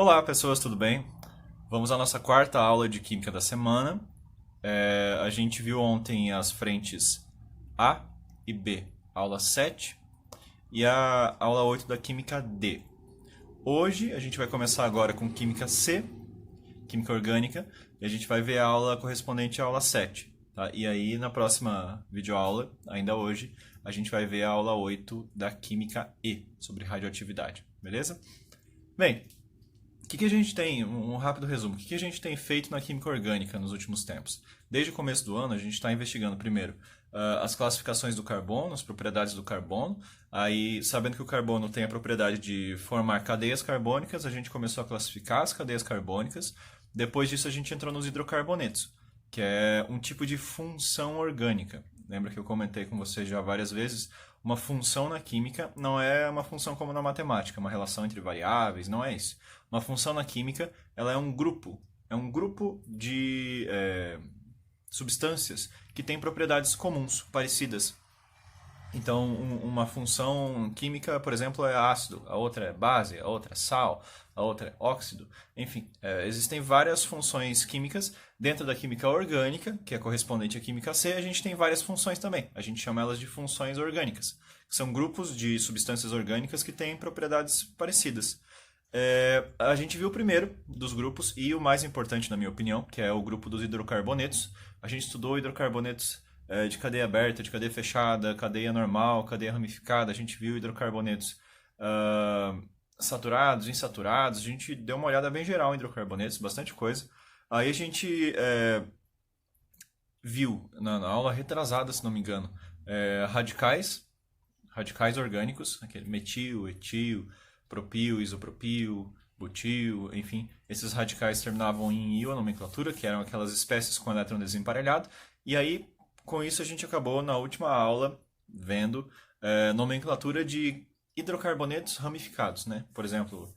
Olá, pessoas, tudo bem? Vamos à nossa quarta aula de Química da semana. A gente viu ontem as frentes A e B, aula 7, e a aula 8 da Química D. Hoje a gente vai começar agora com Química C, Química Orgânica, e a gente vai ver a aula correspondente à aula 7. Tá? E aí, na próxima videoaula, ainda hoje, a gente vai ver a aula 8 da Química E, sobre radioatividade, beleza? Bem, o que a gente tem, um rápido resumo, o que a gente tem feito na química orgânica nos últimos tempos? Desde o começo do ano, a gente está investigando primeiro as classificações do carbono, as propriedades do carbono. Aí, sabendo que o carbono tem a propriedade de formar cadeias carbônicas, a gente começou a classificar as cadeias carbônicas. Depois disso, a gente entrou nos hidrocarbonetos, que é um tipo de função orgânica. Lembra que eu comentei com você já várias vezes? Uma função na química não é uma função como na matemática, uma relação entre variáveis, não é isso. Uma função na química, ela é um grupo de substâncias que têm propriedades comuns, parecidas. Então, uma função química, por exemplo, é ácido, a outra é base, a outra é sal, a outra é óxido. Enfim, existem várias funções químicas. Dentro da química orgânica, que é correspondente à química C, a gente tem várias funções também. A gente chama elas de funções orgânicas, que são grupos de substâncias orgânicas que têm propriedades parecidas. A gente viu o primeiro dos grupos e o mais importante, na minha opinião, que é o grupo dos hidrocarbonetos. A gente estudou hidrocarbonetos de cadeia aberta, de cadeia fechada, cadeia normal, cadeia ramificada. A gente viu hidrocarbonetos saturados, insaturados. A gente deu uma olhada bem geral em hidrocarbonetos, bastante coisa. Aí a gente viu, na aula retrasada, se não me engano, radicais orgânicos, aquele metil, etil, propil, isopropil, butil, enfim, esses radicais terminavam em "-io", a nomenclatura, que eram aquelas espécies com elétron desemparelhado, e aí, com isso, a gente acabou na última aula vendo nomenclatura de hidrocarbonetos ramificados, né? Por exemplo,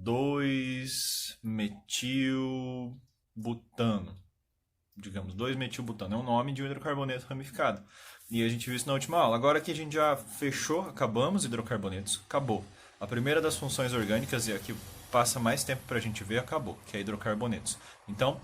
2-metilbutano, digamos, 2-metilbutano é o nome de um hidrocarboneto ramificado. E a gente viu isso na última aula. Agora que a gente já fechou, acabamos hidrocarbonetos, acabou. A primeira das funções orgânicas, e a que passa mais tempo para a gente ver, acabou, que é hidrocarbonetos. Então,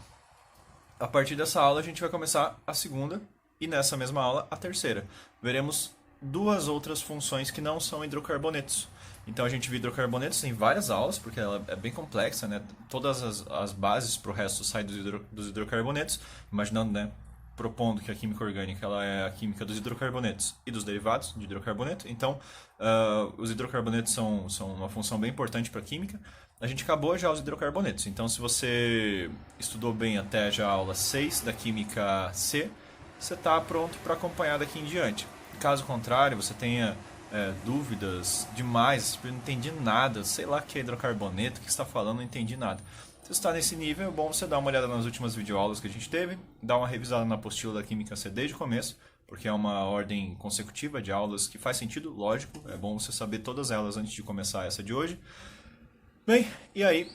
a partir dessa aula, a gente vai começar a segunda e nessa mesma aula a terceira. Veremos duas outras funções que não são hidrocarbonetos. Então a gente viu hidrocarbonetos em várias aulas, porque ela é bem complexa, né? Todas as bases para o resto saem dos hidrocarbonetos, imaginando, né? Propondo que a química orgânica ela é a química dos hidrocarbonetos e dos derivados de hidrocarboneto. Então, os hidrocarbonetos são uma função bem importante para a química. A gente acabou já os hidrocarbonetos. Então, se você estudou bem até já a aula 6 da química C, você está pronto para acompanhar daqui em diante. Caso contrário, você tenha dúvidas demais, eu não entendi nada, sei lá o que é hidrocarboneto, o que você está falando, não entendi nada. Se você está nesse nível, é bom você dar uma olhada nas últimas videoaulas que a gente teve, dar uma revisada na apostila da Química C desde o começo, porque é uma ordem consecutiva de aulas que faz sentido, lógico, é bom você saber todas elas antes de começar essa de hoje. Bem, e aí,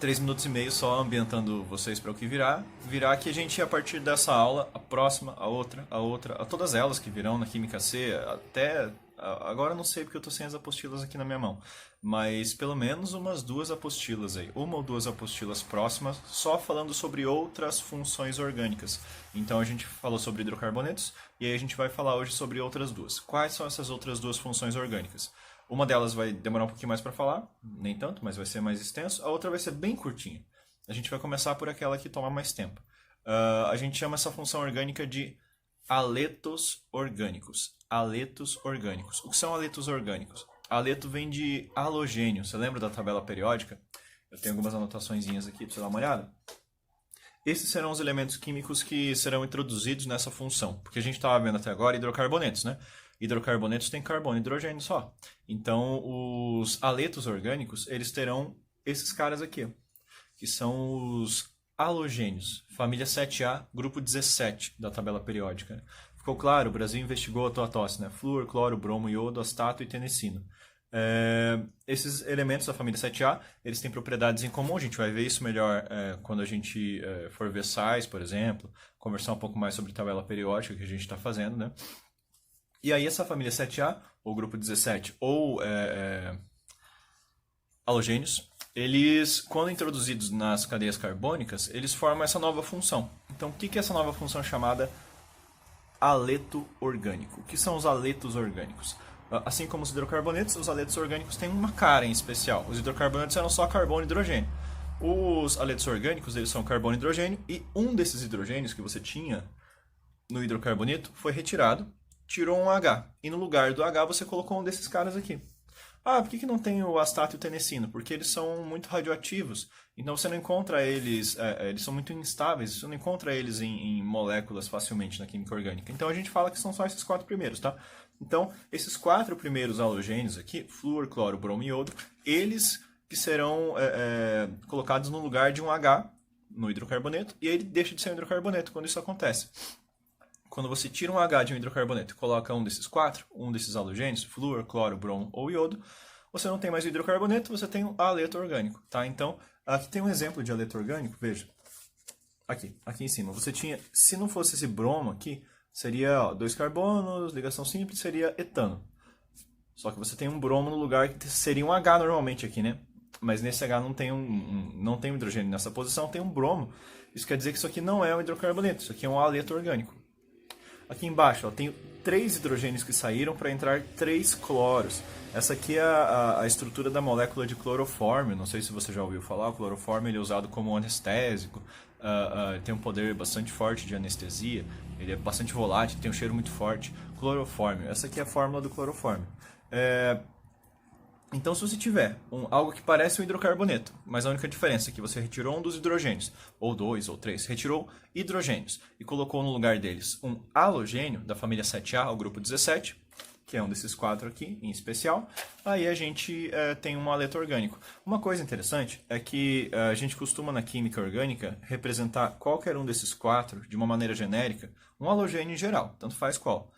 3 minutos e meio só ambientando vocês para o que virá. Virá que a gente, a partir dessa aula, a próxima, a outra, a todas elas que virão na Química C, até. Agora eu não sei porque eu estou sem as apostilas aqui na minha mão, mas pelo menos umas duas apostilas aí, uma ou duas apostilas próximas, só falando sobre outras funções orgânicas. Então a gente falou sobre hidrocarbonetos e aí a gente vai falar hoje sobre outras duas. Quais são essas outras duas funções orgânicas? Uma delas vai demorar um pouquinho mais para falar, nem tanto, mas vai ser mais extenso. A outra vai ser bem curtinha. A gente vai começar por aquela que toma mais tempo. A gente chama essa função orgânica de aletos orgânicos. Aletos orgânicos. O que são aletos orgânicos? Aleto vem de halogênio. Você lembra da tabela periódica? Eu tenho algumas anotaçõezinhas aqui para você dar uma olhada. Esses serão os elementos químicos que serão introduzidos nessa função. Porque a gente estava vendo até agora hidrocarbonetos, né? Hidrocarbonetos têm carbono e hidrogênio só. Então, os aletos orgânicos, eles terão esses caras aqui, que são os halogênios. Família 7A, grupo 17 da tabela periódica. Ficou claro? O Brasil investigou a tosse, né? Flúor, cloro, bromo, iodo, astato e tenecino. Esses elementos da família 7A, eles têm propriedades em comum. A gente vai ver isso melhor quando a gente for ver sais, por exemplo. Conversar um pouco mais sobre tabela periódica que a gente está fazendo, né? E aí essa família 7A, ou grupo 17, ou halogênios, eles, quando introduzidos nas cadeias carbônicas, eles formam essa nova função. Então, o que é essa nova função chamada aleto orgânico? O que são os aletos orgânicos? Assim como os hidrocarbonetos, os aletos orgânicos têm uma cara em especial. Os hidrocarbonetos eram só carbono e hidrogênio. Os aletos orgânicos, eles são carbono e hidrogênio, e um desses hidrogênios que você tinha no hidrocarboneto foi retirado, tirou um H, e no lugar do H você colocou um desses caras aqui. Ah, por que não tem o astato e o tenecino? Porque eles são muito radioativos, então você não encontra eles, eles são muito instáveis, você não encontra eles em moléculas facilmente na química orgânica. Então a gente fala que são só esses 4 primeiros, tá? Então, esses 4 primeiros halogênios aqui, flúor, cloro, bromo e iodo, eles que serão colocados no lugar de um H no hidrocarboneto, e aí ele deixa de ser um hidrocarboneto quando isso acontece. Quando você tira um H de um hidrocarboneto e coloca um desses 4, um desses halogênios, flúor, cloro, bromo ou iodo, você não tem mais o hidrocarboneto, você tem um aleto orgânico, tá? Então, aqui tem um exemplo de aleto orgânico, veja. Aqui em cima. Você tinha, se não fosse esse bromo aqui, seria 2 carbonos, ligação simples, seria etano. Só que você tem um bromo no lugar que seria um H normalmente aqui, né? Mas nesse H não tem não tem um hidrogênio nessa posição, tem um bromo. Isso quer dizer que isso aqui não é um hidrocarboneto, isso aqui é um aleto orgânico. Aqui embaixo, ó, tenho 3 hidrogênios que saíram para entrar 3 cloros. Essa aqui é a estrutura da molécula de clorofórmio. Não sei se você já ouviu falar. O clorofórmio ele é usado como anestésico. Tem um poder bastante forte de anestesia. Ele é bastante volátil, tem um cheiro muito forte. Clorofórmio. Essa aqui é a fórmula do clorofórmio. Então, se você tiver algo que parece um hidrocarboneto, mas a única diferença é que você retirou um dos hidrogênios, ou 2 ou 3, retirou hidrogênios e colocou no lugar deles um halogênio da família 7A, o grupo 17, que é um desses 4 aqui em especial, aí a gente tem um aleto orgânico. Uma coisa interessante é que a gente costuma na química orgânica representar qualquer um desses 4 de uma maneira genérica, um halogênio em geral, tanto faz qual,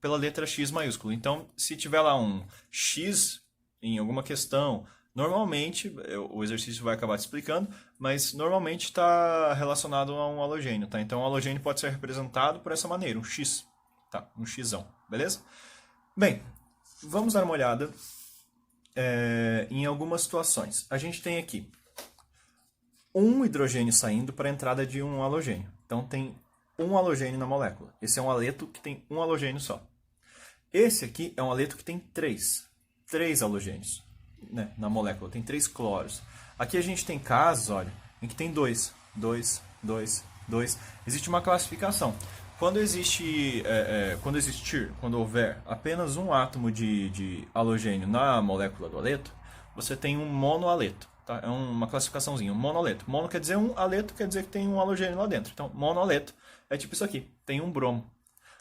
pela letra X maiúsculo. Então, se tiver lá um X em alguma questão, normalmente, o exercício vai acabar te explicando, mas normalmente está relacionado a um halogênio, tá? Então, o halogênio pode ser representado por essa maneira, um X, tá? Um Xão, beleza? Bem, vamos dar uma olhada em algumas situações. A gente tem aqui um hidrogênio saindo para a entrada de um halogênio. Então, tem um halogênio na molécula. Esse é um aleto que tem um halogênio só. Esse aqui é um aleto que tem 3 halogênios, né, na molécula, tem 3 cloros. Aqui a gente tem casos, olha, em que tem 2. Existe uma classificação. Quando houver apenas um átomo de halogênio na molécula do aleto, você tem um monoaleto. Tá? É uma classificaçãozinha, um monoaleto. Mono quer dizer um, aleto quer dizer que tem um halogênio lá dentro. Então, monoaleto é tipo isso aqui, tem um bromo.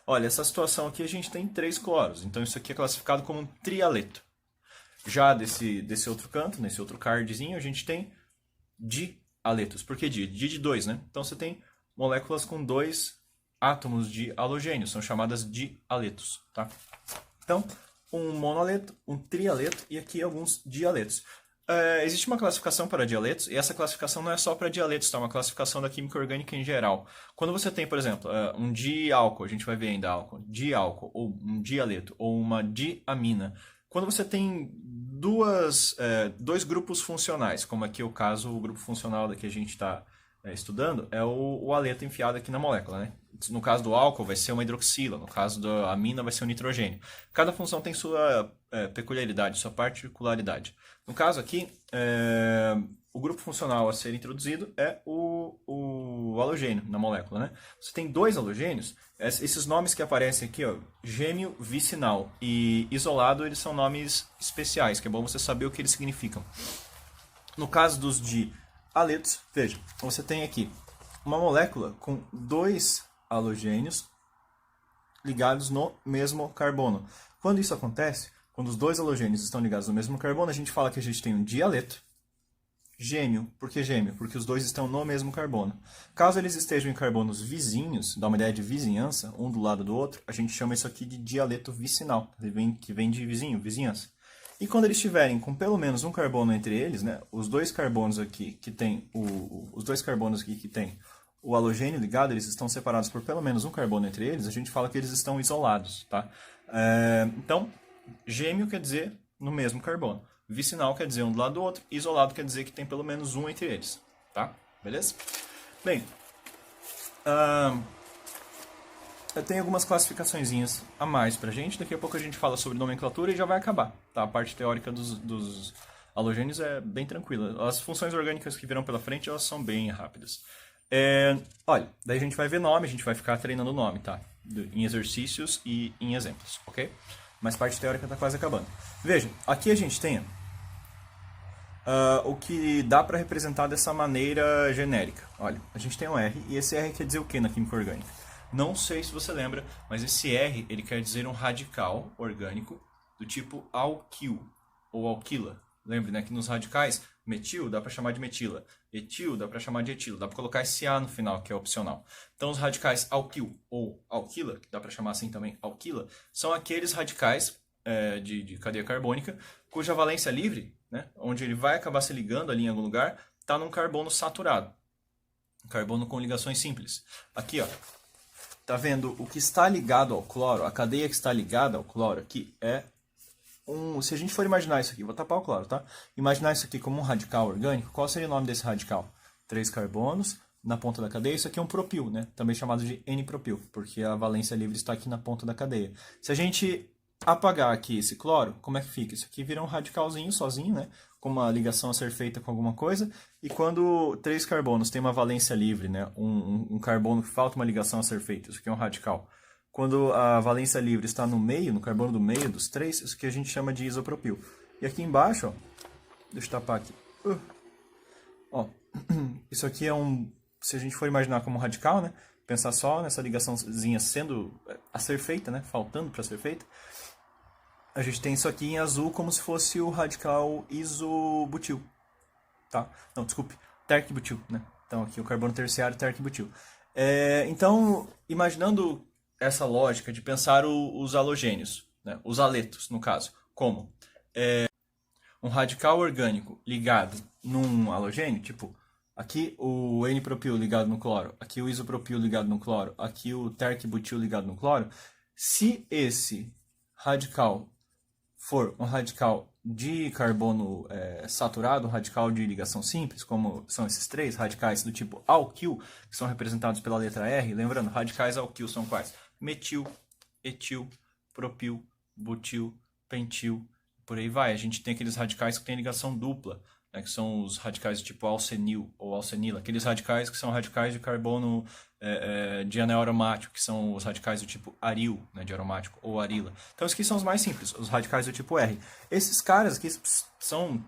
Olha, essa situação aqui a gente tem 3 cloros, então isso aqui é classificado como um trialeto. Já desse outro canto, nesse outro cardzinho, a gente tem dialetos. Por que di? Di de 2, né? Então você tem moléculas com 2 átomos de halogênio, são chamadas dialetos, tá? Então, um monoaleto, um trialeto e aqui alguns dialetos. Existe uma classificação para dialetos, e essa classificação não é só para dialetos, tá? É uma classificação da química orgânica em geral. Quando você tem, por exemplo, um diálcool, a gente vai ver ainda álcool, diálcool, ou um dialeto, ou uma diamina. Quando você tem dois grupos funcionais, como aqui é o caso, o grupo funcional que a gente está estudando, é o aleto enfiado aqui na molécula, né? No caso do álcool vai ser uma hidroxila, no caso da amina vai ser um nitrogênio. Cada função tem sua peculiaridade, sua particularidade. No caso aqui, o grupo funcional a ser introduzido é o halogênio na molécula, né? Você tem 2 halogênios, esses nomes que aparecem aqui, ó, gêmeo vicinal e isolado, eles são nomes especiais, que é bom você saber o que eles significam. No caso dos dialetos, veja, você tem aqui uma molécula com 2 halogênios ligados no mesmo carbono. Quando isso acontece, quando os 2 halogênios estão ligados no mesmo carbono, a gente fala que a gente tem um dialeto. Gêmeo. Por que gêmeo? Porque os 2 estão no mesmo carbono. Caso eles estejam em carbonos vizinhos, dá uma ideia de vizinhança, um do lado do outro, a gente chama isso aqui de dialeto vicinal, que vem de vizinho, vizinhança. E quando eles estiverem com pelo menos um carbono entre eles, né, os 2 carbonos aqui que tem os 2 carbonos aqui que tem o halogênio ligado, eles estão separados por pelo menos um carbono entre eles, a gente fala que eles estão isolados, tá? Então, gêmeo quer dizer no mesmo carbono. Vicinal quer dizer um do lado do outro, isolado quer dizer que tem pelo menos um entre eles, tá? Beleza? Bem, eu tenho algumas classificaçõezinhas a mais pra gente, daqui a pouco a gente fala sobre nomenclatura e já vai acabar, tá? A parte teórica dos halogênios é bem tranquila. As funções orgânicas que virão pela frente, elas são bem rápidas. Olha, daí a gente vai ver nome, a gente vai ficar treinando o nome, tá? Em exercícios e em exemplos, ok? Mas a parte teórica tá quase acabando. Veja, aqui a gente tem o que dá para representar dessa maneira genérica. Olha, a gente tem um R, e esse R quer dizer o que na química orgânica? Não sei se você lembra, mas esse R ele quer dizer um radical orgânico do tipo alquil ou alquila. Lembre, né, que nos radicais, metil dá para chamar de metila, etil dá para chamar de etilo, dá para colocar esse A no final, que é opcional. Então, os radicais alquil ou alquila, que dá para chamar assim também alquila, são aqueles radicais de cadeia carbônica cuja valência livre, né, onde ele vai acabar se ligando ali em algum lugar, está num carbono saturado. Um carbono com ligações simples. Aqui, ó, tá vendo o que está ligado ao cloro, a cadeia que está ligada ao cloro aqui é se a gente for imaginar isso aqui, vou tapar o cloro, tá? Imaginar isso aqui como um radical orgânico, qual seria o nome desse radical? 3 carbonos na ponta da cadeia, isso aqui é um propil, né? Também chamado de N-propil, porque a valência livre está aqui na ponta da cadeia. Se a gente apagar aqui esse cloro, como é que fica? Isso aqui vira um radicalzinho sozinho, né? Com uma ligação a ser feita com alguma coisa, e quando 3 carbonos têm uma valência livre, né? Um carbono que falta uma ligação a ser feita, isso aqui é um radical. Quando a valência livre está no meio, no carbono do meio dos 3, isso que a gente chama de isopropil. E aqui embaixo, ó, deixa eu tapar aqui. Ó, isso aqui é se a gente for imaginar como um radical, né? Pensar só nessa ligaçãozinha sendo a ser feita, né? Faltando para ser feita. A gente tem isso aqui em azul como se fosse o radical isobutil. Tá? Não, desculpe, terc-butil, né? Então aqui o carbono terciário terc-butil. Então, imaginando essa lógica de pensar os halogênios, né? Os aletos, no caso, como um radical orgânico ligado num halogênio, tipo, aqui o N-propil ligado no cloro, aqui o isopropil ligado no cloro, aqui o terc-butil ligado no cloro, se esse radical for um radical de carbono saturado, um radical de ligação simples, como são esses 3 radicais do tipo alquil, que são representados pela letra R, lembrando, radicais alquil são quais? Metil, etil, propil, butil, pentil, por aí vai. A gente tem aqueles radicais que têm ligação dupla, né, que são os radicais do tipo alcenil ou alcenila, aqueles radicais que são radicais de carbono de anel aromático, que são os radicais do tipo aril, né, de aromático, ou arila. Então, esses aqui são os mais simples, os radicais do tipo R. Esses caras aqui são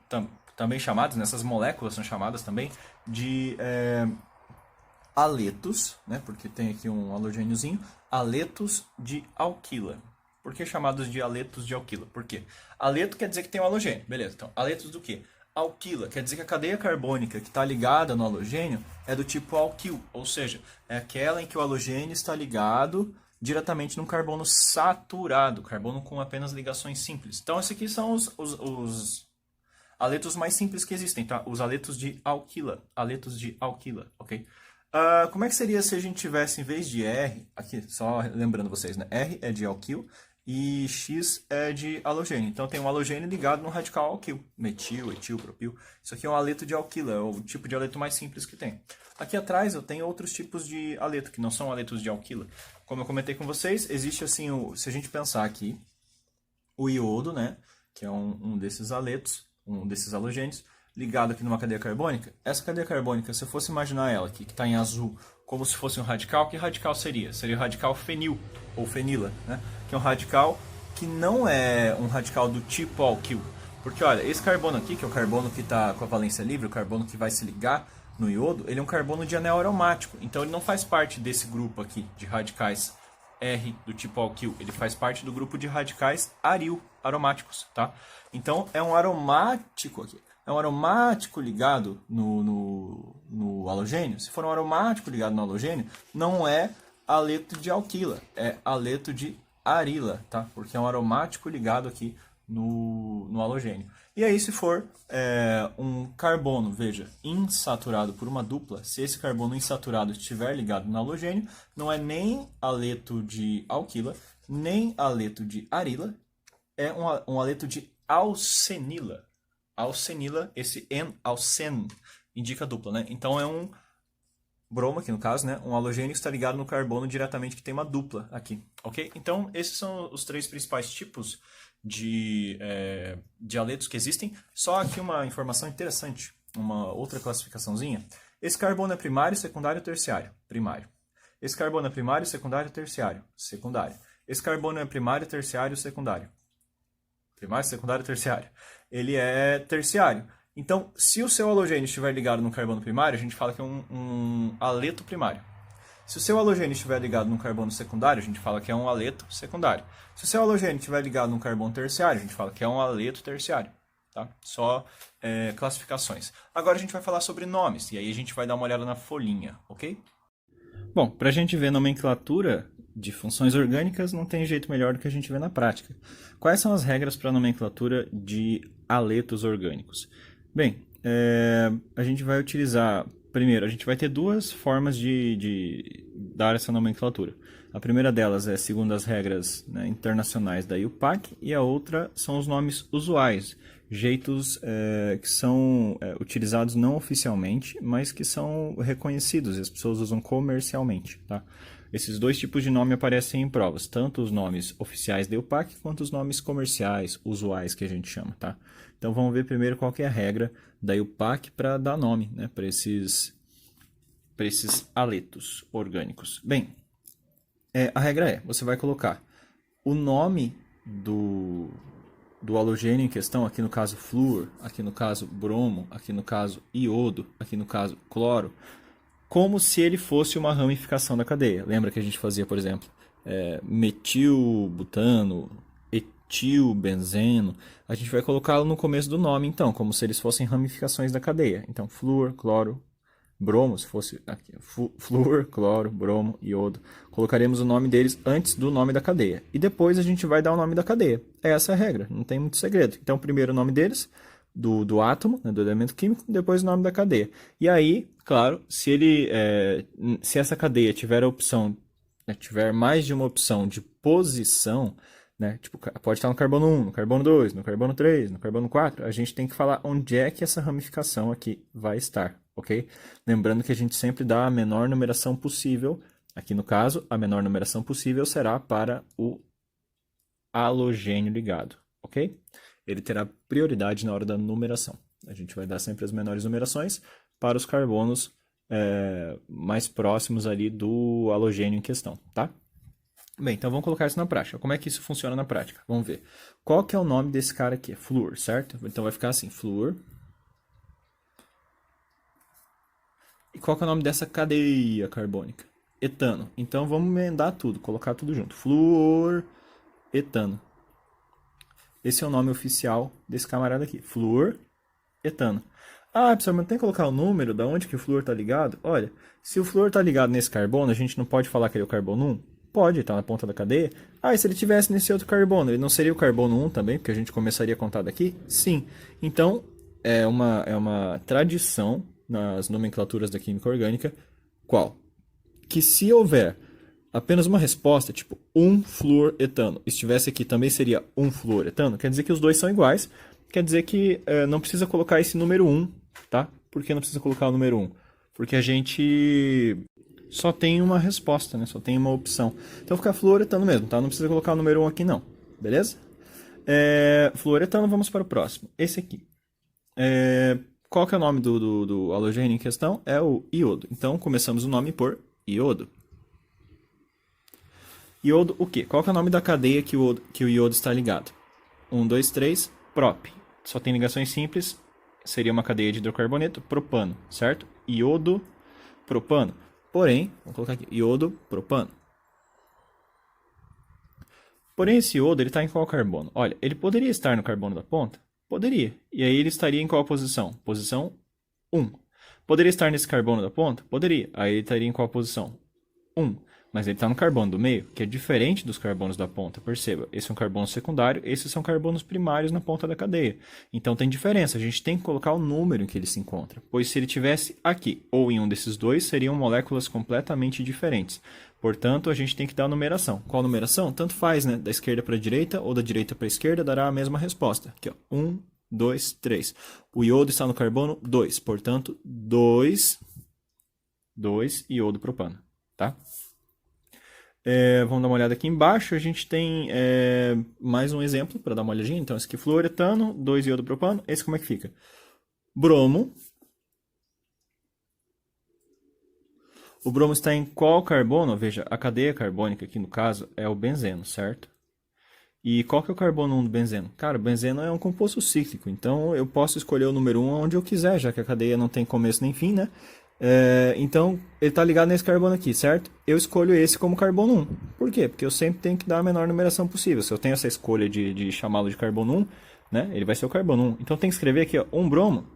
também chamados, nessas moléculas são chamadas também de aletos, né, porque tem aqui um halogêniozinho, aletos de alquila. Por que chamados de aletos de alquila? Por quê? Aleto quer dizer que tem um halogênio, beleza. Então, aletos do quê? Alquila quer dizer que a cadeia carbônica que está ligada no halogênio é do tipo alquil, ou seja, é aquela em que o halogênio está ligado diretamente num carbono saturado, carbono com apenas ligações simples. Então, esses aqui são os aletos mais simples que existem, tá? Os aletos de alquila, ok? Como é que seria se a gente tivesse, em vez de R, aqui, só lembrando vocês, né? R é de alquil e X é de halogênio. Então tem um halogênio ligado no radical alquil, metil, etil, propil. Isso aqui é um aleto de alquila, é o tipo de aleto mais simples que tem. Aqui atrás eu tenho outros tipos de aleto, que não são aletos de alquila. Como eu comentei com vocês, existe assim, se a gente pensar aqui, o iodo, né? Que é um desses aletos, um desses halogênios, ligado aqui numa cadeia carbônica. Essa cadeia carbônica, se eu fosse imaginar ela aqui, que está em azul, como se fosse um radical, que radical seria? Seria o radical fenil, ou fenila, né? Que é um radical que não é um radical do tipo alquil. Porque, olha, esse carbono aqui, que é o carbono que está com a valência livre, o carbono que vai se ligar no iodo, ele é um carbono de anel aromático. Então, ele não faz parte desse grupo aqui de radicais R do tipo alquil. Ele faz parte do grupo de radicais aril, aromáticos, tá? Então, é um aromático aqui. É um aromático ligado no halogênio. Se for um aromático ligado no halogênio, não é aleto de alquila, é aleto de arila, tá? Porque é um aromático ligado aqui no halogênio. E aí, se for um carbono, veja, insaturado por uma dupla, se esse carbono insaturado estiver ligado no halogênio, não é nem aleto de alquila, nem aleto de arila, é um aleto de alcenila. alcenila, esse en-alcen indica dupla, né? Então é um bromo aqui no caso, né? Um halogênio está ligado no carbono diretamente que tem uma dupla aqui, ok? Então esses são os três principais tipos de haletos que existem. Só aqui uma informação interessante, uma outra classificaçãozinha. Esse carbono é primário, secundário ou terciário? Primário. Esse carbono é primário, secundário ou terciário? Secundário. Esse carbono é primário, terciário ou secundário? Primário, secundário, terciário. Ele é terciário. Então, se o seu halogênio estiver ligado no carbono primário, a gente fala que é um haleto primário. Se o seu halogênio estiver ligado no carbono secundário, a gente fala que é um haleto secundário. Se o seu halogênio estiver ligado no carbono terciário, a gente fala que é um haleto terciário. Tá? Só classificações. Agora a gente vai falar sobre nomes, e aí a gente vai dar uma olhada na folhinha, ok? Bom, para a gente ver nomenclatura de funções orgânicas, não tem jeito melhor do que a gente ver na prática. Quais são as regras para a nomenclatura de haletos orgânicos? Bem, a gente vai utilizar... Primeiro, a gente vai ter duas formas de dar essa nomenclatura. A primeira delas é segundo as regras, né, internacionais da IUPAC, e a outra são os nomes usuais, jeitos que são utilizados não oficialmente, mas que são reconhecidos, e as pessoas usam comercialmente. Tá? Esses dois tipos de nome aparecem em provas, tanto os nomes oficiais da IUPAC, quanto os nomes comerciais, usuais, que a gente chama. Tá? Então vamos ver primeiro qual que é a regra da IUPAC para dar nome, né, para esses haletos orgânicos. Bem, a regra você vai colocar o nome do halogênio em questão, aqui no caso flúor, aqui no caso bromo, aqui no caso iodo, aqui no caso cloro, como se ele fosse uma ramificação da cadeia. Lembra que a gente fazia, por exemplo, metilbutano, etilbenzeno? A gente vai colocá-lo no começo do nome, então, como se eles fossem ramificações da cadeia. Então, flúor, cloro, bromo, se fosse aqui, flúor, cloro, bromo, iodo. Colocaremos o nome deles antes do nome da cadeia. E depois a gente vai dar o nome da cadeia. Essa é a regra, não tem muito segredo. Então, primeiro o nome deles, do átomo, né, do elemento químico, depois o nome da cadeia. E aí, claro, se essa cadeia tiver a opção, né, tiver mais de uma opção de posição, né, tipo, pode estar no carbono 1, no carbono 2, no carbono 3, no carbono 4, a gente tem que falar onde é que essa ramificação aqui vai estar, ok? Lembrando que a gente sempre dá a menor numeração possível. Aqui no caso, a menor numeração possível será para o halogênio ligado, ok? Ele terá prioridade na hora da numeração. A gente vai dar sempre as menores numerações para os carbonos mais próximos ali do halogênio em questão, tá? Bem, então vamos colocar isso na prática. Como é que isso funciona na prática? Vamos ver. Qual que é o nome desse cara aqui? Flúor, certo? Então vai ficar assim, flúor. E qual que é o nome dessa cadeia carbônica? Etano. Então vamos emendar tudo, colocar tudo junto. Flúor, etano. Esse é o nome oficial desse camarada aqui. Flúor, etano. Ah, professor, mas tem que colocar o número da onde que o flúor está ligado? Olha, se o flúor está ligado nesse carbono, a gente não pode falar que ele é o carbono 1? Pode, está na ponta da cadeia. Ah, e se ele tivesse nesse outro carbono, ele não seria o carbono 1 também, porque a gente começaria a contar daqui? Sim. Então, é uma tradição nas nomenclaturas da química orgânica, qual? Que se houver apenas uma resposta, tipo um fluoretano, estivesse aqui também seria um fluoretano, quer dizer que os dois são iguais, quer dizer que não precisa colocar esse número 1, tá? Por que não precisa colocar o número 1? Porque a gente só tem uma resposta, né? Só tem uma opção. Então fica fluoretano mesmo, tá? Não precisa colocar o número 1 aqui não, beleza? Fluoretano, vamos para o próximo. Esse aqui. Qual que é o nome do halogênio em questão? É o iodo. Então começamos o nome por iodo. Iodo o quê? Qual que é o nome da cadeia que o iodo está ligado? 1, 2, 3, prop. Só tem ligações simples, seria uma cadeia de hidrocarboneto, propano, certo? Iodo, propano. Porém, vamos colocar aqui, iodo, propano. Porém, esse iodo, ele está em qual carbono? Olha, ele poderia estar no carbono da ponta? Poderia. E aí ele estaria em qual posição? Posição 1. Poderia estar nesse carbono da ponta? Poderia. Aí ele estaria em qual posição? 1. Mas ele está no carbono do meio, que é diferente dos carbonos da ponta. Perceba, esse é um carbono secundário, esses são carbonos primários na ponta da cadeia. Então tem diferença, a gente tem que colocar o número em que ele se encontra. Pois se ele estivesse aqui ou em um desses dois, seriam moléculas completamente diferentes. Portanto, a gente tem que dar a numeração. Qual numeração? Tanto faz, né? Da esquerda para a direita ou da direita para a esquerda dará a mesma resposta. Aqui, ó. 1, 2, 3. O iodo está no carbono 2, portanto, 2 iodo propano, tá? Vamos dar uma olhada aqui embaixo, a gente tem mais um exemplo para dar uma olhadinha. Então, esse aqui fluoretano, 2 iodo propano, esse como é que fica? Bromo. O bromo está em qual carbono? Veja, a cadeia carbônica aqui no caso é o benzeno, certo? E qual que é o carbono 1 do benzeno? Cara, o benzeno é um composto cíclico, então eu posso escolher o número 1 onde eu quiser, já que a cadeia não tem começo nem fim, né? Então, ele está ligado nesse carbono aqui, certo? Eu escolho esse como carbono 1. Por quê? Porque eu sempre tenho que dar a menor numeração possível. Se eu tenho essa escolha de chamá-lo de carbono 1, né? Ele vai ser o carbono 1. Então, tem que escrever aqui, ó, um bromo.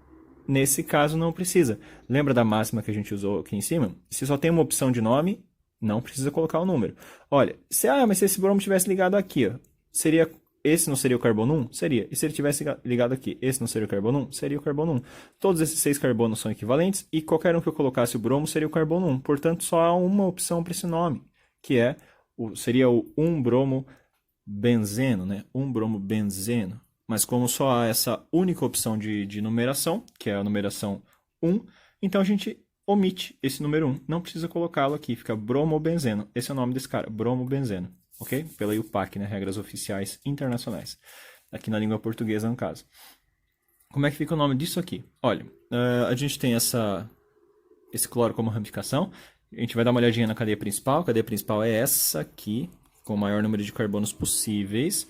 Nesse caso, não precisa. Lembra da máxima que a gente usou aqui em cima? Se só tem uma opção de nome, não precisa colocar o número. Olha, mas se esse bromo tivesse ligado aqui, ó, esse não seria o carbono 1? Seria. E se ele tivesse ligado aqui, esse não seria o carbono 1? Seria o carbono 1. Todos esses 6 carbonos são equivalentes e qualquer um que eu colocasse o bromo seria o carbono 1. Portanto, só há uma opção para esse nome, que seria o 1-bromo-benzeno, né? 1-bromo-benzeno. Mas como só há essa única opção de numeração, que é a numeração 1, então a gente omite esse número 1. Não precisa colocá-lo aqui, fica bromobenzeno. Esse é o nome desse cara, bromobenzeno. Ok? Pela IUPAC, né? Regras oficiais internacionais. Aqui na língua portuguesa, no caso. Como é que fica o nome disso aqui? Olha, a gente tem esse cloro como ramificação. A gente vai dar uma olhadinha na cadeia principal. A cadeia principal é essa aqui, com o maior número de carbonos possíveis.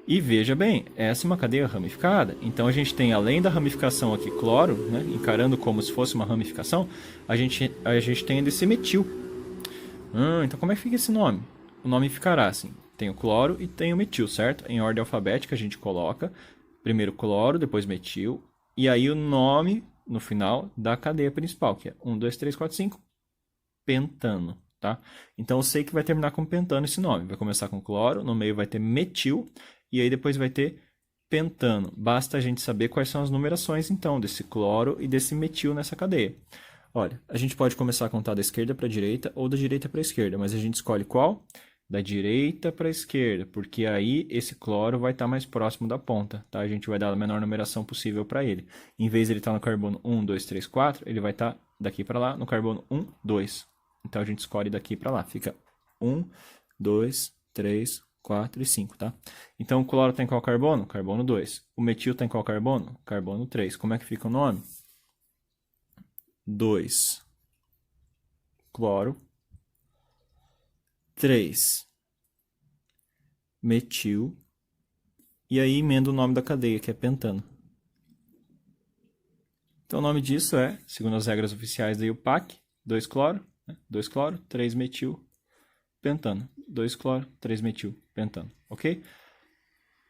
E veja bem, essa é uma cadeia ramificada. Então a gente tem, além da ramificação aqui, cloro, né? Encarando como se fosse uma ramificação, a gente tem ainda esse metil. Então como é que fica esse nome? O nome ficará assim, tem o cloro e tem o metil, certo? Em ordem alfabética a gente coloca primeiro cloro, depois metil, e aí o nome no final da cadeia principal, que é 1, 2, 3, 4, 5, pentano, tá? Então eu sei que vai terminar com pentano esse nome, vai começar com cloro, no meio vai ter metil, e aí depois vai ter pentano. Basta a gente saber quais são as numerações então desse cloro e desse metil nessa cadeia. Olha, a gente pode começar a contar da esquerda para a direita ou da direita para a esquerda, mas a gente escolhe qual? Da direita para a esquerda, porque aí esse cloro vai estar mais próximo da ponta, tá? A gente vai dar a menor numeração possível para ele. Em vez de ele estar no carbono 1, 2, 3, 4, ele vai estar daqui para lá no carbono 1, 2. Então a gente escolhe daqui para lá, fica 1, 2, 3, 4 e 5, tá? Então o cloro tem qual carbono? Carbono 2. O metil tem qual carbono? Carbono 3. Como é que fica o nome? 2 cloro, 3 metil, e aí emenda o nome da cadeia, que é pentano. Então o nome disso é, segundo as regras oficiais da IUPAC, 2 cloro, né? 2 cloro, 3 metil, pentano. 2 cloro, 3 metil, pentano, ok?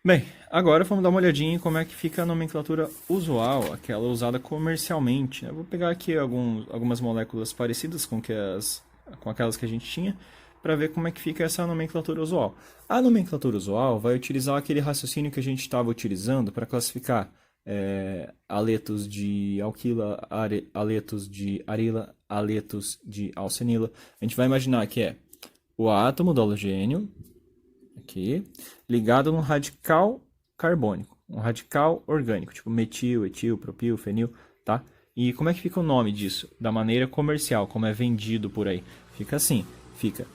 Bem, agora vamos dar uma olhadinha em como é que fica a nomenclatura usual, aquela usada comercialmente. Eu vou pegar aqui algumas moléculas parecidas com aquelas que a gente tinha, para ver como é que fica essa nomenclatura usual. A nomenclatura usual vai utilizar aquele raciocínio que a gente estava utilizando para classificar aletos de alquila, aletos de arila, aletos de alcenila. A gente vai imaginar que é o átomo do halogênio, aqui, ligado num radical carbônico, um radical orgânico, tipo metil, etil, propil, fenil, tá? E como é que fica o nome disso? Da maneira comercial, como é vendido por aí. Fica assim, fica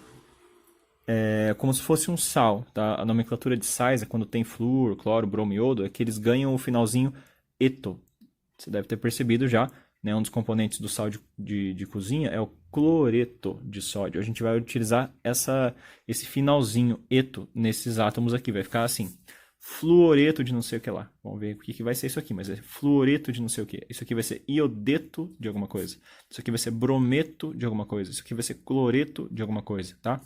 como se fosse um sal, tá? A nomenclatura de sais é quando tem flúor, cloro, bromo e iodo, é que eles ganham o finalzinho eto. Você deve ter percebido já, né? Um dos componentes do sal de cozinha é o cloreto de sódio. A gente vai utilizar esse finalzinho eto nesses átomos aqui, vai ficar assim, fluoreto de não sei o que lá. Vamos ver o que vai ser isso aqui, mas é fluoreto de não sei o que. Isso aqui vai ser iodeto de alguma coisa. Isso aqui vai ser brometo de alguma coisa. Isso aqui vai ser cloreto de alguma coisa, tá?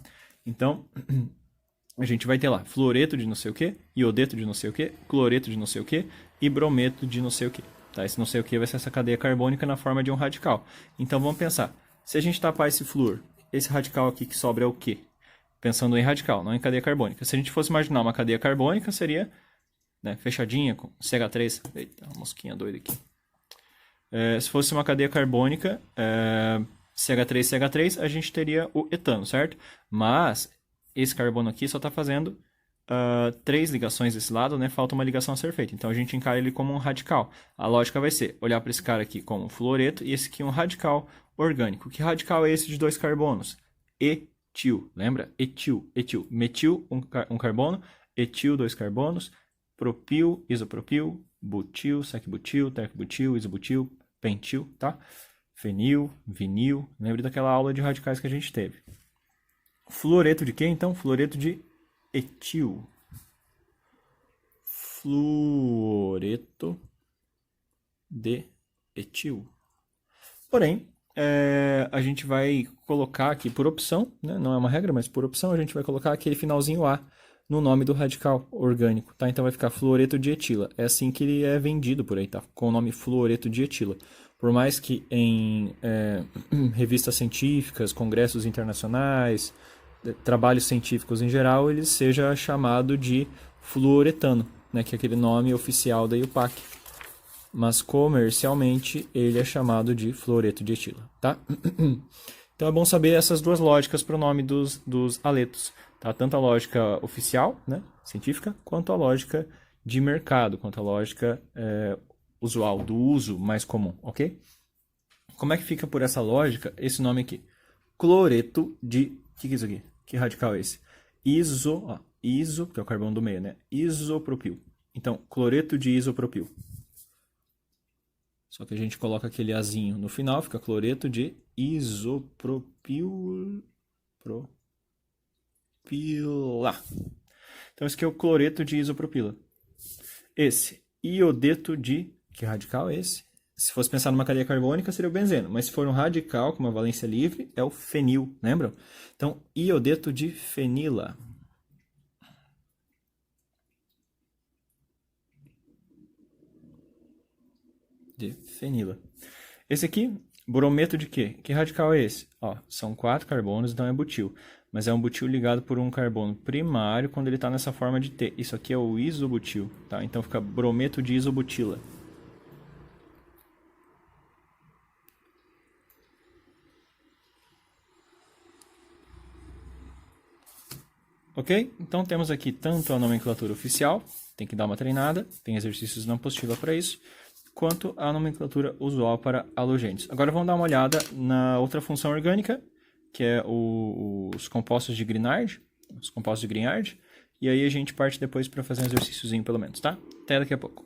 Então, a gente vai ter lá fluoreto de não sei o que, iodeto de não sei o que, cloreto de não sei o que e brometo de não sei o que. Tá? Esse não sei o que vai ser essa cadeia carbônica na forma de um radical. Então, vamos pensar. Se a gente tapar esse flúor, esse radical aqui que sobra é o quê? Pensando em radical, não em cadeia carbônica. Se a gente fosse imaginar uma cadeia carbônica, seria, né, fechadinha com CH3. Eita, uma mosquinha doida aqui. Se fosse uma cadeia carbônica, CH3, CH3, a gente teria o etano, certo? Mas esse carbono aqui só está fazendo três ligações desse lado, né? Falta uma ligação a ser feita. Então a gente encara ele como um radical. A lógica vai ser olhar para esse cara aqui como um fluoreto e esse aqui um radical orgânico. Que radical é esse de dois carbonos? Etil, lembra? Etil, etil. Metil, um carbono, etil, dois carbonos, propil, isopropil, butil, sec-butil, tec-butil, isobutil, pentil, tá? Fenil, vinil. Lembre daquela aula de radicais que a gente teve. Fluoreto de quê, então? Fluoreto de etil. Fluoreto de etil. Porém, a gente vai colocar aqui por opção, né? Não é uma regra, mas por opção a gente vai colocar aquele finalzinho A no nome do radical orgânico, tá? Então vai ficar fluoreto de etila. É assim que ele é vendido por aí, tá? Com o nome fluoreto de etila. Por mais que em revistas científicas, congressos internacionais, trabalhos científicos em geral, ele seja chamado de fluoretano, né? Que é aquele nome oficial da IUPAC. Mas comercialmente ele é chamado de fluoreto de etila, tá? Então é bom saber essas duas lógicas para o nome dos aletos, tá? Tanto a lógica oficial, né, científica, quanto a lógica de mercado, quanto a lógica usual, do uso mais comum, ok? Como é que fica por essa lógica esse nome aqui? Cloreto de... O que é isso aqui? Que radical é esse? Iso, que é o carbono do meio, né? Isopropil. Então, cloreto de isopropil. Só que a gente coloca aquele azinho no final, fica cloreto de isopropil. Propila. Então, esse aqui é o cloreto de isopropila. Esse, iodeto de... Que radical é esse? Se fosse pensar numa cadeia carbônica, seria o benzeno. Mas se for um radical com uma valência livre, é o fenil, lembram? Então, iodeto de fenila. De fenila. Esse aqui, brometo de quê? Que radical é esse? Ó, são 4 carbonos, então é butil. Mas é um butil ligado por um carbono primário quando ele está nessa forma de T. Isso aqui é o isobutil, tá? Então fica brometo de isobutila. Ok? Então temos aqui tanto a nomenclatura oficial, tem que dar uma treinada, tem exercícios na apostila para isso, quanto a nomenclatura usual para halogênios. Agora vamos dar uma olhada na outra função orgânica, que é os compostos de Grignard, e aí a gente parte depois para fazer um exercíciozinho pelo menos, tá? Até daqui a pouco.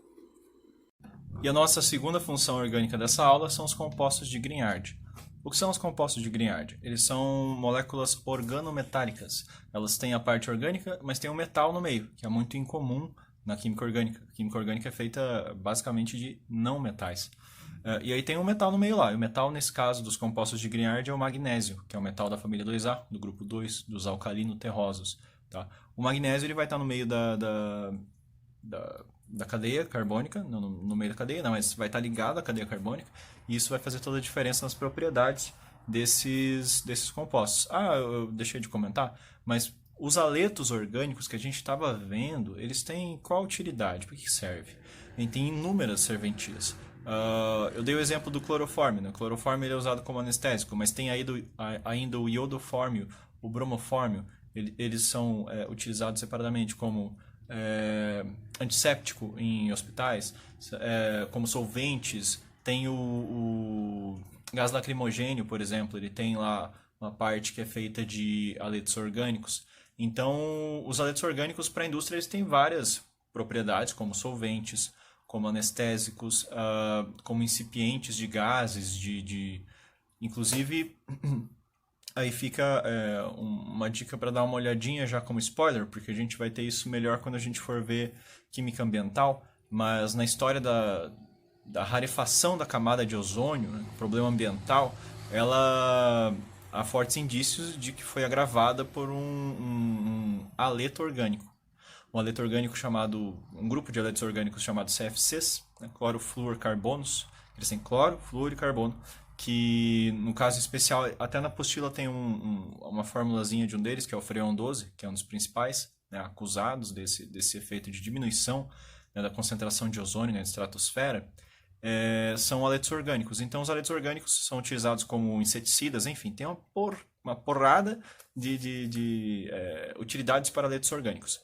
E a nossa segunda função orgânica dessa aula são os compostos de Grignard. O que são os compostos de Grignard? Eles são moléculas organometálicas. Elas têm a parte orgânica, mas tem um metal no meio, que é muito incomum na química orgânica. A química orgânica é feita basicamente de não metais. E aí tem um metal no meio lá. E o metal, nesse caso, dos compostos de Grignard é o magnésio, que é o metal da família 2A, do grupo 2, dos alcalino-terrosos. Tá? O magnésio ele vai estar no meio da cadeia carbônica, não, no meio da cadeia, não, mas vai estar ligado à cadeia carbônica, e isso vai fazer toda a diferença nas propriedades desses compostos. Eu deixei de comentar, mas os aletos orgânicos que a gente estava vendo, eles têm qual utilidade? Para que serve? Ele tem inúmeras serventias. Eu dei o exemplo do clorofórmio. Né? O clorofórmio ele é usado como anestésico, mas tem ainda o iodofórmio, o bromofórmio. Eles são utilizados separadamente como antisséptico em hospitais, como solventes. Tem o gás lacrimogênio, por exemplo, ele tem lá uma parte que é feita de aletos orgânicos. Então, os aletos orgânicos para a indústria eles têm várias propriedades, como solventes, como anestésicos, como incipientes de gases, inclusive aí fica uma dica para dar uma olhadinha já como spoiler, porque a gente vai ter isso melhor quando a gente for ver química ambiental, mas na história da rarefação da camada de ozônio, né, problema ambiental, ela há fortes indícios de que foi agravada por um aleto orgânico. Um aleto orgânico um grupo de aletos orgânicos chamado CFCs, né, clorofluorcarbonos, eles têm cloro, flúor e carbono, que no caso especial, até na apostila tem uma formulazinha de um deles, que é o freon 12, que é um dos principais, né, acusados desse efeito de diminuição, né, da concentração de ozônio na estratosfera, são aletos orgânicos. Então os aletos orgânicos são utilizados como inseticidas, enfim, tem uma porrada de utilidades para aletos orgânicos.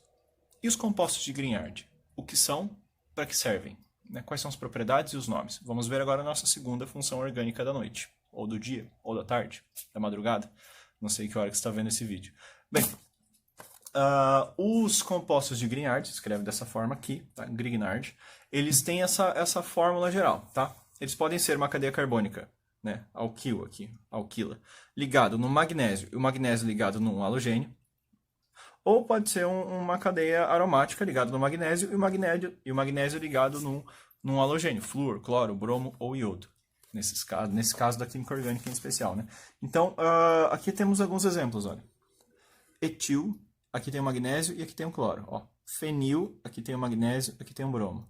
E os compostos de Grignard? O que são, para que servem? Né? Quais são as propriedades e os nomes? Vamos ver agora a nossa segunda função orgânica da noite, ou do dia, ou da tarde, da madrugada. Não sei que hora que você está vendo esse vídeo. Bem, os compostos de Grignard, se escreve dessa forma aqui, tá? Grignard, eles têm essa fórmula geral, tá? Eles podem ser uma cadeia carbônica, né? Alquil aqui, alquila, ligado no magnésio, e o magnésio ligado num halogênio, ou pode ser uma cadeia aromática ligada no magnésio e o magnésio ligado num halogênio, flúor, cloro, bromo ou iodo. Nesse caso da química orgânica em especial, né? Então, aqui temos alguns exemplos, olha. Etil, aqui tem o magnésio e aqui tem o cloro. Ó, fenil, aqui tem o magnésio, aqui tem o bromo.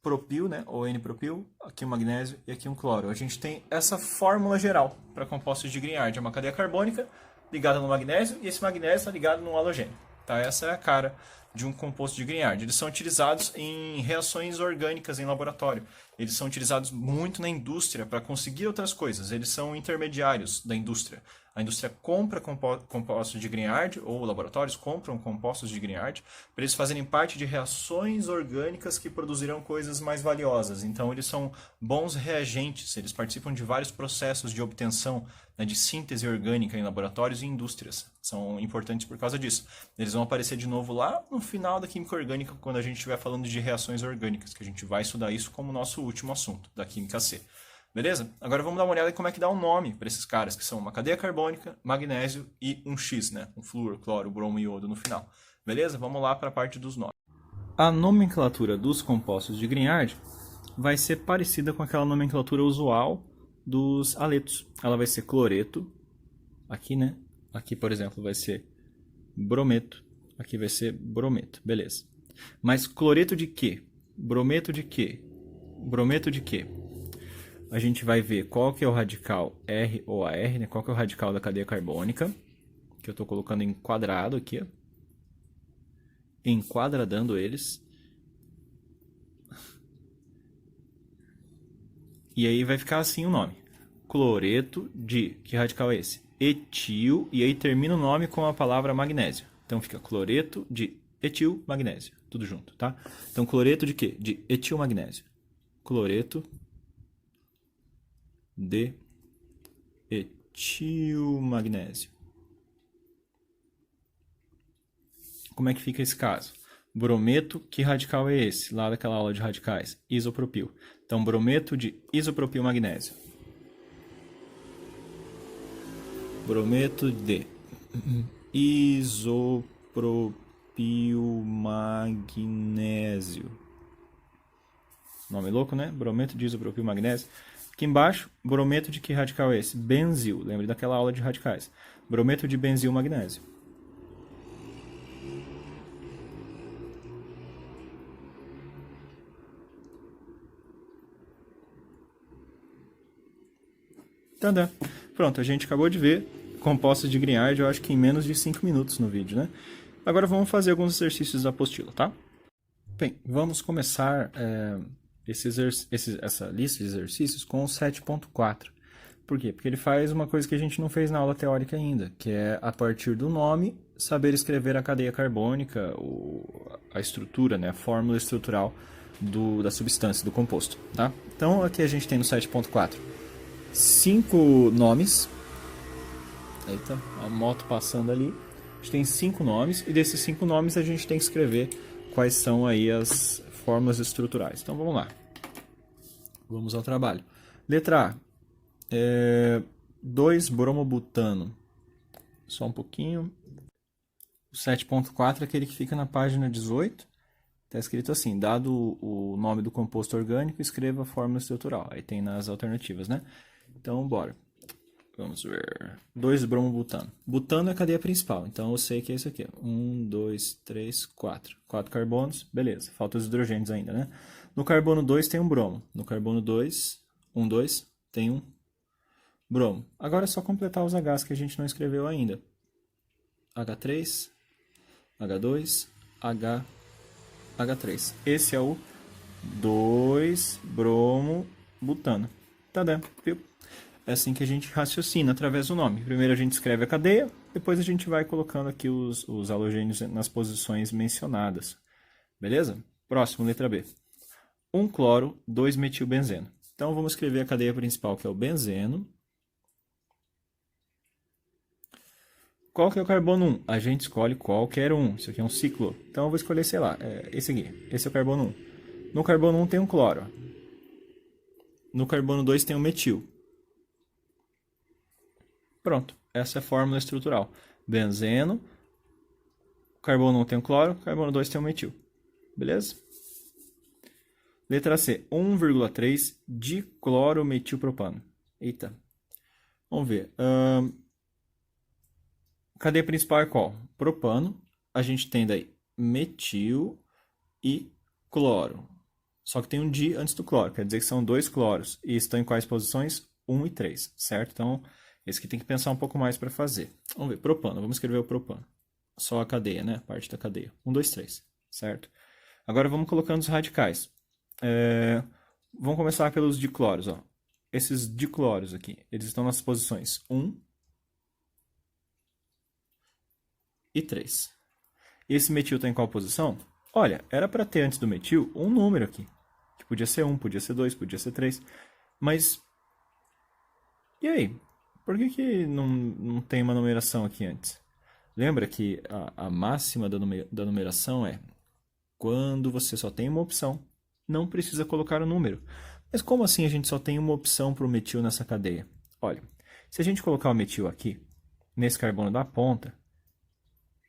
Propil, né, ou N-propil, aqui um magnésio e aqui um cloro. A gente tem essa fórmula geral para compostos de Grignard. É uma cadeia carbônica ligada no magnésio e esse magnésio está ligado no halogênio. Tá? Essa é a cara de um composto de Grignard. Eles são utilizados em reações orgânicas em laboratório. Eles são utilizados muito na indústria para conseguir outras coisas. Eles são intermediários da indústria. A indústria compra compostos de Grignard, ou laboratórios compram compostos de Grignard, para eles fazerem parte de reações orgânicas que produzirão coisas mais valiosas. Então, eles são bons reagentes, eles participam de vários processos de obtenção, né, de síntese orgânica em laboratórios e indústrias. São importantes por causa disso. Eles vão aparecer de novo lá no final da química orgânica, quando a gente estiver falando de reações orgânicas, que a gente vai estudar isso como nosso último assunto da química C. Beleza? Agora vamos dar uma olhada em como é que dá um nome para esses caras, que são uma cadeia carbônica, magnésio e um X, né? Um flúor, cloro, bromo e iodo no final. Beleza? Vamos lá para a parte dos nomes. A nomenclatura dos compostos de Grignard vai ser parecida com aquela nomenclatura usual dos haletos. Ela vai ser cloreto, aqui, né? Aqui, por exemplo, vai ser brometo, aqui vai ser brometo, beleza. Mas cloreto de quê? Brometo de quê? Brometo de quê? A gente vai ver qual que é o radical R ou AR, né? Qual que é o radical da cadeia carbônica, que eu estou colocando em quadrado aqui, ó. Enquadradando eles. E aí vai ficar assim o nome. Cloreto de, que radical é esse? Etil, e aí termina o nome com a palavra magnésio. Então fica cloreto de etil magnésio, tudo junto, tá? Então cloreto de quê? De etil magnésio. Cloreto de etil magnésio. Como é que fica esse caso? Brometo, que radical é esse? Lá daquela aula de radicais. Isopropil. Então, brometo de isopropil magnésio. Brometo de isopropil magnésio. Nome louco, né? Brometo de isopropil magnésio. Aqui embaixo, brometo de que radical é esse? Benzil. Lembre daquela aula de radicais. Brometo de benzil magnésio. Tadã. Pronto, a gente acabou de ver compostos de Grignard, eu acho que em menos de 5 minutos no vídeo, né? Agora vamos fazer alguns exercícios da apostila, tá? Bem, vamos começar essa lista de exercícios com o 7.4. Por quê? Porque ele faz uma coisa que a gente não fez na aula teórica ainda, que é, a partir do nome, saber escrever a cadeia carbônica, a estrutura, né, a fórmula estrutural da substância, do composto, tá? Então, aqui a gente tem no 7.4 5 nomes. Eita, a moto passando ali. A gente tem 5 nomes, e desses 5 nomes a gente tem que escrever quais são aí as fórmulas estruturais. Então vamos lá. Vamos ao trabalho. Letra A. 2-bromobutano. Só um pouquinho. O 7.4 é aquele que fica na página 18. Está escrito assim: dado o nome do composto orgânico, escreva a fórmula estrutural. Aí tem nas alternativas, né? Então, bora. Vamos ver. 2-bromobutano. Butano é a cadeia principal, então eu sei que é isso aqui. 1, 2, 3, 4. 4 carbonos, beleza. Faltam os hidrogênios ainda, né? No carbono 2 tem um bromo. No carbono 2, 1, 2, tem um bromo. Agora é só completar os Hs que a gente não escreveu ainda. H3, H2, H3. Esse é o 2-bromobutano. Tá dando, viu? é assim que a gente raciocina através do nome. Primeiro a gente escreve a cadeia, depois a gente vai colocando aqui os halogênios nas posições mencionadas. Beleza? Próximo, letra B. 1 cloro, 2 metilbenzeno. Então vamos escrever a cadeia principal, que é o benzeno. Qual que é o carbono 1? A gente escolhe qualquer um. Isso aqui é um ciclo. Então eu vou escolher, sei lá, esse aqui. Esse é o carbono 1. No carbono 1 tem um cloro. No carbono 2 tem um metil. Pronto. Essa é a fórmula estrutural. Benzeno. Carbono 1 tem um cloro. Carbono 2 tem um metil. Beleza? Letra C. 1,3 diclorometilpropano. Eita. Vamos ver. Cadeia principal é qual? Propano. A gente tem daí metil e cloro. Só que tem um di antes do cloro, quer dizer que são 2 cloros. E estão em quais posições? 1 e 3, certo? Então, esse aqui tem que pensar um pouco mais para fazer. Vamos ver, propano. Vamos escrever o propano. Só a cadeia, né? Parte da cadeia. 1, 2, 3, certo? Agora vamos colocando os radicais. Vamos começar pelos dicloros. Ó. Esses dicloros aqui, eles estão nas posições 1 e 3. E esse metil está em qual posição? Olha, era para ter antes do metil um número aqui. Que podia ser 1, podia ser 2, podia ser 3. Mas, e aí? Por que não tem uma numeração aqui antes? Lembra que a máxima da numeração é quando você só tem uma opção, não precisa colocar o número. Mas como assim a gente só tem uma opção para o metil nessa cadeia? Olha, se a gente colocar o metil aqui, nesse carbono da ponta,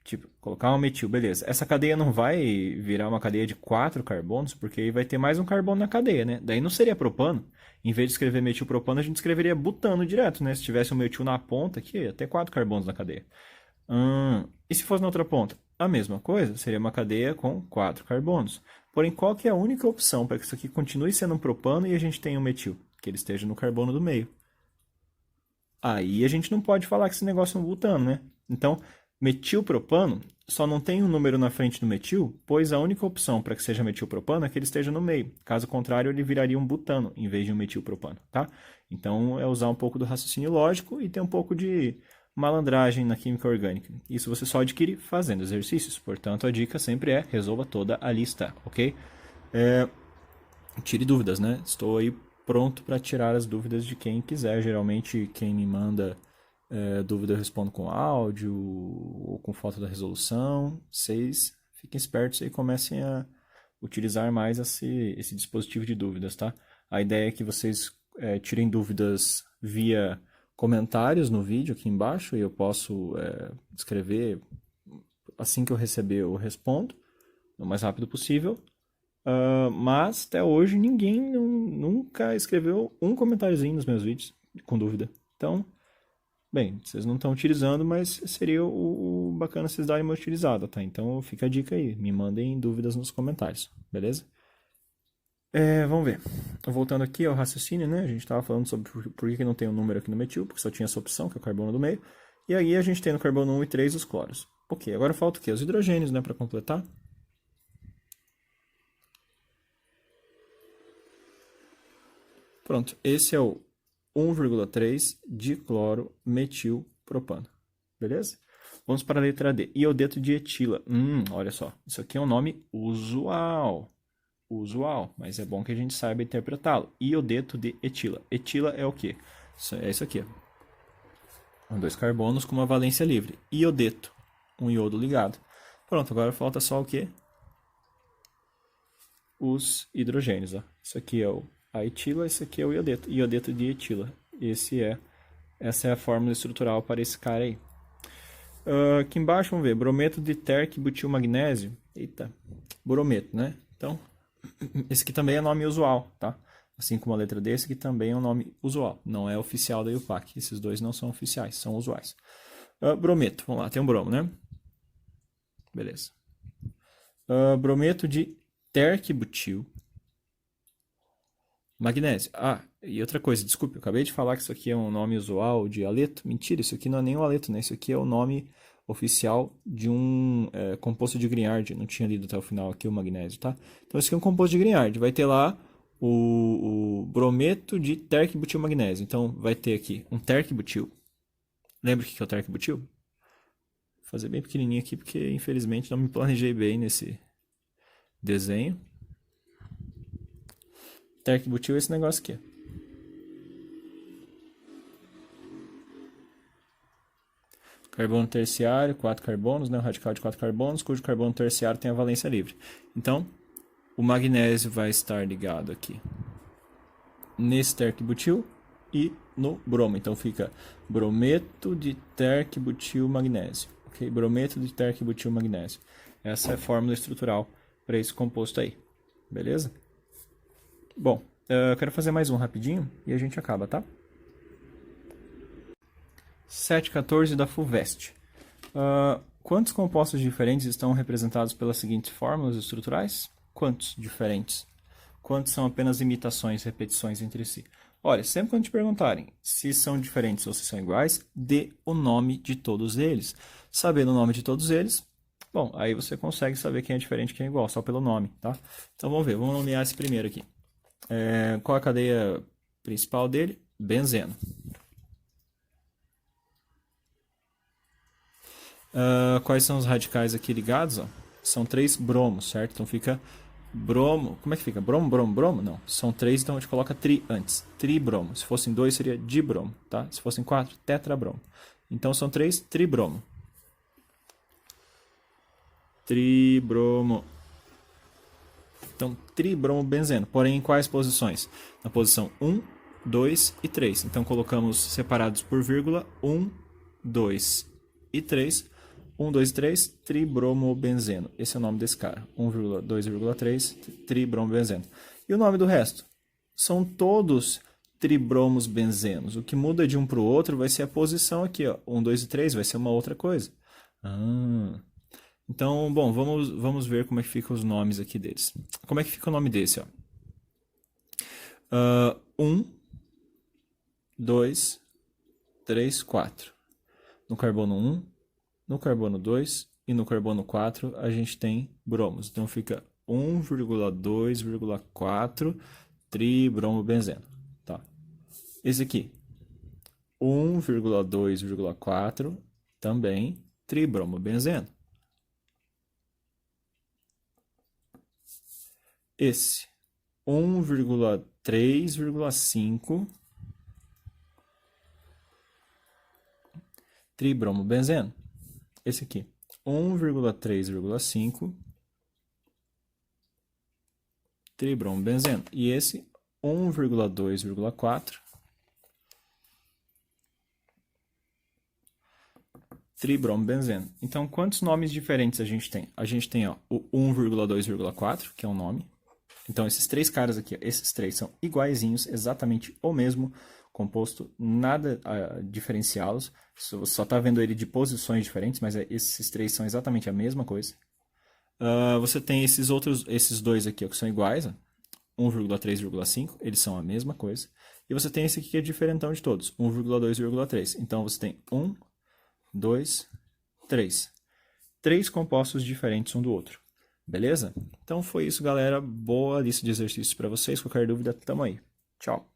tipo, colocar um metil, beleza. Essa cadeia não vai virar uma cadeia de 4 carbonos, porque aí vai ter mais um carbono na cadeia, né? Daí não seria propano. Em vez de escrever metilpropano, a gente escreveria butano direto, né? Se tivesse um metil na ponta aqui, ia ter 4 carbonos na cadeia. E se fosse na outra ponta? A mesma coisa, seria uma cadeia com 4 carbonos. Porém, qual que é a única opção para que isso aqui continue sendo um propano e a gente tenha um metil? Que ele esteja no carbono do meio. Aí a gente não pode falar que esse negócio é um butano, né? Então, metilpropano só não tem um número na frente do metil, pois a única opção para que seja metilpropano é que ele esteja no meio. Caso contrário, ele viraria um butano em vez de um metilpropano, tá? Então, é usar um pouco do raciocínio lógico e ter um pouco de malandragem na química orgânica. Isso você só adquire fazendo exercícios. Portanto, a dica sempre é resolva toda a lista, ok? Tire dúvidas, né? Estou aí pronto para tirar as dúvidas de quem quiser. Geralmente, quem me manda dúvida eu respondo com áudio ou com foto da resolução. Vocês fiquem espertos e comecem a utilizar mais esse dispositivo de dúvidas, tá? A ideia é que vocês tirem dúvidas via comentários no vídeo aqui embaixo e eu posso escrever assim que eu receber eu respondo o mais rápido possível. Mas até hoje ninguém nunca escreveu um comentáriozinho nos meus vídeos com dúvida. Então, bem, vocês não estão utilizando, mas seria o bacana vocês darem uma utilizada, tá? Então fica a dica aí, me mandem dúvidas nos comentários, beleza? Vamos ver. Voltando aqui ao raciocínio, né? A gente estava falando sobre por que não tem um número aqui no metil, porque só tinha essa opção, que é o carbono do meio. E aí a gente tem no carbono 1 e 3 os cloros. Ok, agora falta o quê? Os hidrogênios, né? Para completar. Pronto, esse é o 1,3 diclorometilpropano. Beleza? Vamos para a letra D. Iodeto de etila. Olha só, isso aqui é um nome usual. Mas é bom que a gente saiba interpretá-lo. Iodeto de etila. Etila é o quê? É isso aqui. Ó. 2 carbonos com uma valência livre. Iodeto. Um iodo ligado. Pronto, agora falta só o quê? Os hidrogênios. Ó. Isso aqui é a etila, esse aqui é o iodeto. Iodeto de etila. Essa é a fórmula estrutural para esse cara aí. Aqui embaixo, vamos ver. Brometo de terc-butilmagnésio. Eita. Brometo, né? Então, esse aqui também é nome usual, tá? Assim como a letra D, esse aqui também é um nome usual. Não é oficial da IUPAC. Esses dois não são oficiais, são usuais. Brometo, vamos lá, tem um bromo, né? Beleza. Brometo de terc-butil magnésio. E outra coisa, desculpe, eu acabei de falar que isso aqui é um nome usual de aleto. Mentira, isso aqui não é nem um aleto, né? Isso aqui é o nome oficial de um composto de Grignard. Não tinha lido até o final aqui o magnésio, tá? Então, esse aqui é um composto de Grignard. Vai ter lá o brometo de terc-butil-magnésio. Então, vai ter aqui um terc-butil. Lembra o que é o terc-butil? Vou fazer bem pequenininho aqui, porque infelizmente não me planejei bem nesse desenho. Terc-butil é esse negócio aqui. Carbono terciário, 4 carbonos, né? Um radical de 4 carbonos, cujo carbono terciário tem a valência livre. Então, o magnésio vai estar ligado aqui nesse terc-butil e no bromo. Então fica brometo de terc-butil-magnésio. Okay? Brometo de terc-butil-magnésio. Essa é a fórmula estrutural para esse composto aí. Beleza? Bom, eu quero fazer mais um rapidinho e a gente acaba, tá? 714 da FUVEST. Quantos compostos diferentes estão representados pelas seguintes fórmulas estruturais? Quantos diferentes? Quantos são apenas imitações, repetições entre si? Olha, sempre quando te perguntarem se são diferentes ou se são iguais, dê o nome de todos eles. Sabendo o nome de todos eles, bom, aí você consegue saber quem é diferente e quem é igual, só pelo nome, tá? Então vamos ver, vamos nomear esse primeiro aqui. Qual a cadeia principal dele? Benzeno. Quais são os radicais aqui ligados? Ó? São 3 bromos, certo? Então fica bromo. Como é que fica? Bromo, bromo, bromo? Não. São 3, então a gente coloca tri antes. Tribromo. Se fossem 2, seria dibromo. Tá? Se fossem 4, tetrabromo. Então são 3, tribromo. Tribromo. Então, tribromobenzeno. Porém, em quais posições? Na posição 1, 2 e 3. Então colocamos separados por vírgula 1, 2 e 3. 1, 2 e 3, tribromobenzeno. Esse é o nome desse cara. 1,2,3, tribromobenzeno. E o nome do resto? São todos tribromos benzenos. O que muda de um para o outro vai ser a posição aqui. Ó. 1, 2 e 3 vai ser uma outra coisa. Então, bom, vamos ver como é que ficam os nomes aqui deles. Como é que fica o nome desse? Ó? 1, 2, 3, 4. No carbono 1, no carbono 2 e no carbono 4 a gente tem bromos. Então fica 1,2,4 tribromobenzeno. Tá. Esse aqui, 1,2,4 também tribromobenzeno. Esse, 1,3,5 tribromobenzeno. Esse aqui, 1,3,5 tribromobenzeno. E esse, 1,2,4 tribromobenzeno. Então, quantos nomes diferentes a gente tem? A gente tem ó, o 1,2,4, que é um nome. Então, esses 3 caras aqui, ó, esses 3 são iguaizinhos, exatamente o mesmo composto, nada diferenciá-los. Você só está vendo ele de posições diferentes, mas esses 3 são exatamente a mesma coisa. Você tem esses dois aqui ó, que são iguais, 1,3,5, eles são a mesma coisa. E você tem esse aqui que é diferentão de todos, 1,2,3. Então você tem 1, 2, 3. 3 compostos diferentes um do outro. Beleza? Então foi isso, galera. Boa lista de exercícios para vocês. Qualquer dúvida, tamo aí. Tchau.